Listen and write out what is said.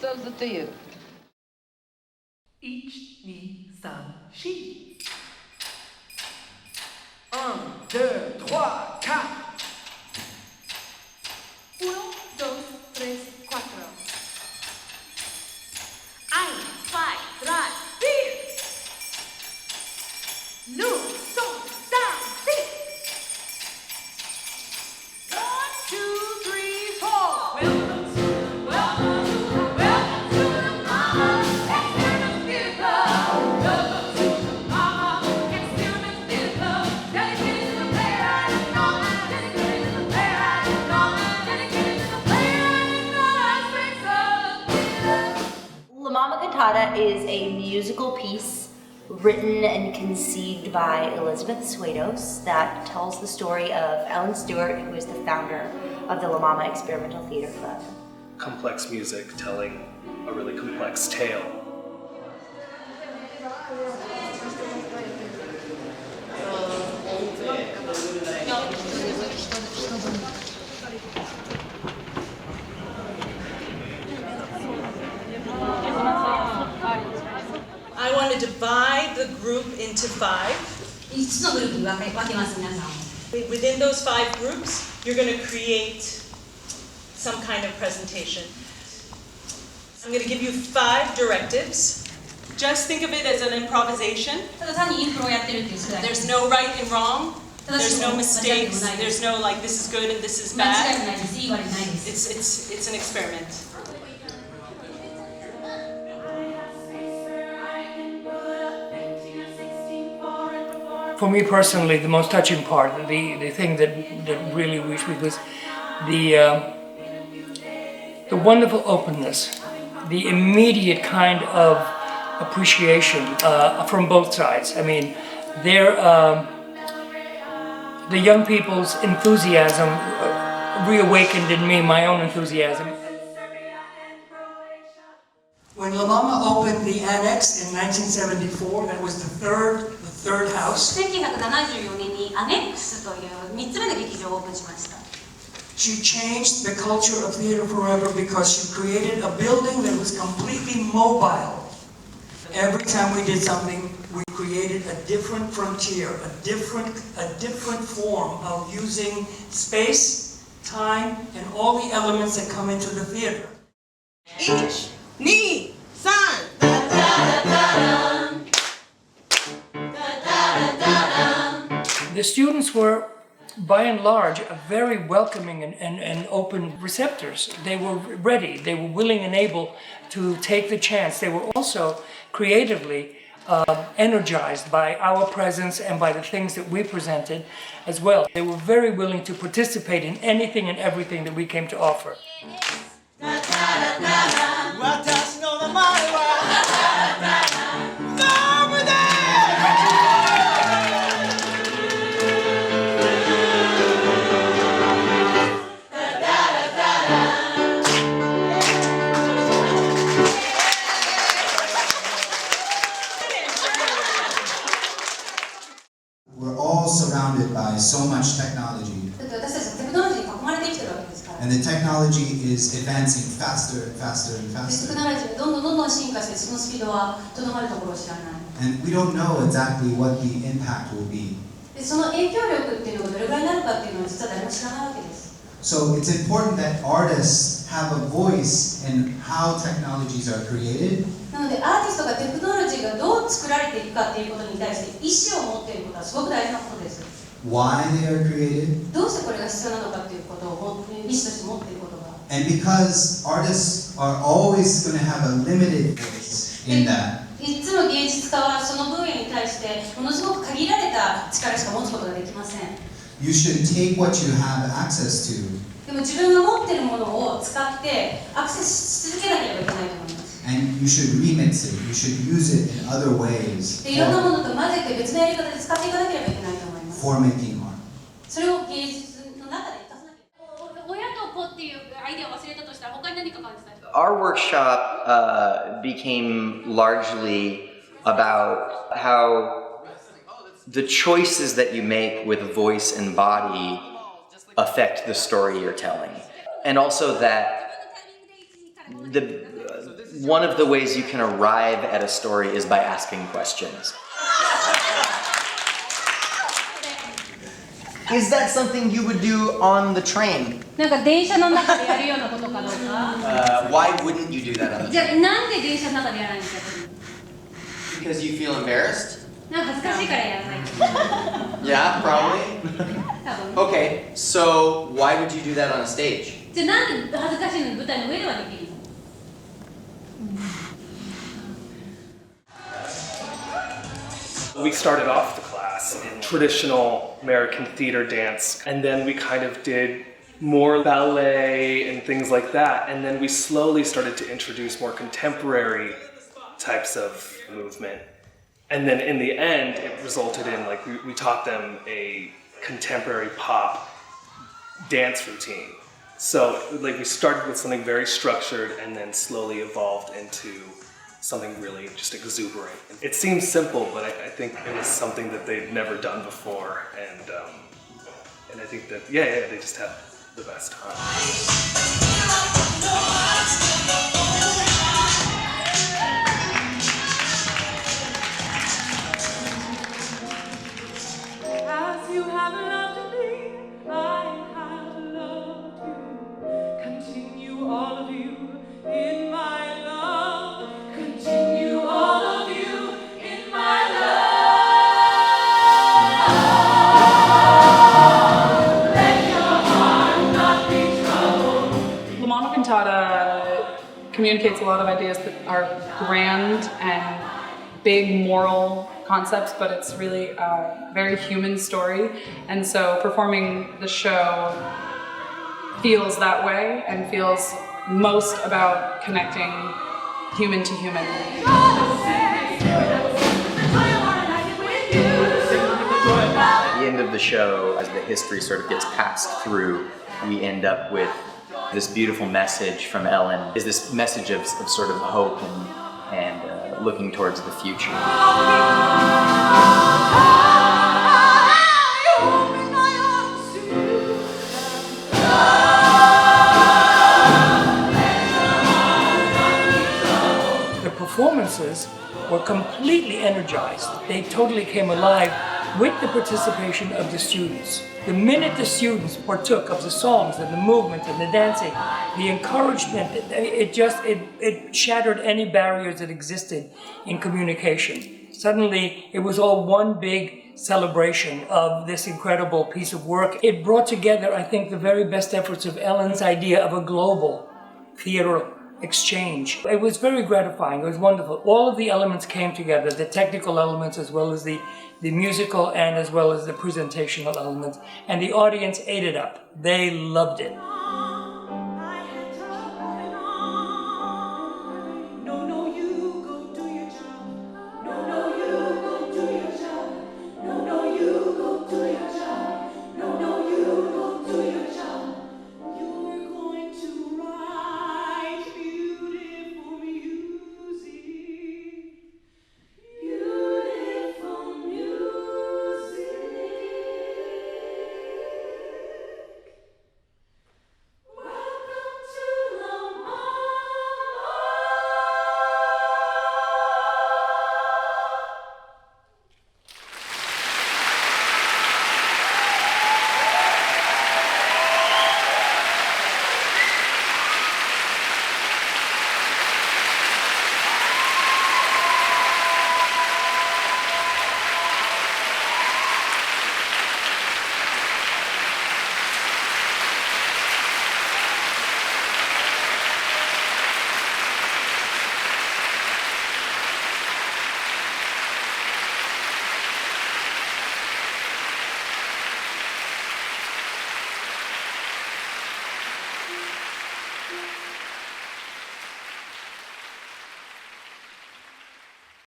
of the theater. 1, 2, 3, 4. 1, 2, 3, 4. 1, 2, 3, 4. 1, 2, 3, 4. Luz, sol, dance. 1, 2, 3, 4. Welcome to the MaMa Experiment Theater Club. Welcome to the MaMa Experiment Theater Club. Dedicated to the playwright and all. Dedicated to the playwright and all. Dedicated to the playwright and all aspects of the theater. La MaMa Cantata is a musical piece written and conceived by Elizabeth Swados that tells the story of Ellen Stewart, who is the founder of the La MaMa Experimental Theater Club. Complex music telling a really complex tale. I want to divide the group into 5. 5つのグループに分けます皆さん。 Within those 5 groups, you're going to create some kind of presentation. I'm going to give you 5 directives. Just think of it as an improvisation. ただ単にインプロをやってるっていう世代。 There's no right and wrong. 正し There's くも no 間違っても mistakes. ないです。 There's no like this is good and this is 間違い bad. もないです。いい悪いないです。 It's an experiment. For me personally, the most touching part, the thing that really reached me was the wonderful openness, the immediate kind of appreciation from both sides. I mean, the young people's enthusiasm reawakened in me my own enthusiasm. When La MaMa opened the annex in 1974, that was the third house. 1974年にアネックスという3つ目の劇場をオープンしました。 She changed the culture of theater forever because she created a building that was completely mobile. Every time we did something, we created a different frontier, a different form of using space, time, and all the elements that come into the theater. 1, 2, 3. The students were, by and large, very welcoming and open receptors. They were ready, they were willing and able to take the chance. They were also creatively energized by our presence and by the things that we presented as well. They were very willing to participate in anything and everything that we came to offer. We're all surrounded by so much technology. だって私たちはテクノロジーに囲まれてきてるわけですから。 And the technology is advancing faster and faster and テ faster. クノロジーがどんどん進化して、そのスピードはとどまるところを知らない。 And we don't know exactly what the impact will be. で、その影響力っていうのがどれぐらいになるかっていうのは実は誰も知らないわけです。 So it's important that artists have a voice in how technologies are created. なのでアーティストがテクノロジーがどう作られていくかっていうことに対して意思を持っていることはすごく大事なことです。 Why they are created. どうしてこれが必要なのかっていうことを意思として持っていることが。 And because artists are always going to have a limited voice in that. いつも芸術家はその分野に対してものすごく限られた力しか持つことができません。 You should take what you have access to. でも自分が持っているものを使ってアクセスし続けなければいけないと思います。 And you should remix it. You should use it in other ways でいろんなものと混ぜて別のやり方で使っていかなければいけないと思います。 for making art. それを芸術の中で生かさなければ。親と子っていうアイデアを忘れたとしたら他に何か感じたい。 Our workshop became largely about how the choices that you make with voice and body affect the story you're telling. And also that one of the ways you can arrive at a story is by asking questions. Is that something you would do on the train? なんか電車の中でやるようなことかどうか。Why wouldn't you do that on the じゃあ train? なんで電車の中でやらないんですか。 Because you feel embarrassed? なんか恥ずかしいからやらない。 Yeah, probably. 多分。 Okay, so why would you do that on a stage? じゃあなんで恥ずかしいのに舞台の上ではできるの。 We started off the class in traditional American theater dance, and then we kind of did more ballet and things like that, and then we slowly started to introduce more contemporary types of movement. And then in the end, it resulted in, like, we taught them a contemporary pop dance routine. So, like, we started with something very structured and then slowly evolved into something really just exuberant. It seems simple, but I think it was something that they'd never done before, and I think that they just had the best time. As you have loved me, I have loved you. Continue all of you in my love. Continue all of you in my love. Let your heart not be troubled. MaMa Cantata communicates a lot of ideas that are grand and big moral concepts, but it's really a very human story. And so performing the show feels that way and feels most about connecting human to human. At the end of the show, as the history sort of gets passed through, we end up with this beautiful message from Ellen. Is this message of sort of hope and looking towards the future. The performances were completely energized. They totally came alive with the participation of the students. The minute the students partook of the songs and the movement and the dancing, the encouragement, it shattered any barriers that existed in communication. Suddenly, it was all one big celebration of this incredible piece of work. It brought together, I think, the very best efforts of Ellen's idea of a global theater exchange. It was very gratifying. It was wonderful. All of the elements came together, the technical elements as well as the musical and as well as the presentational elements. And the audience ate it up. They loved it.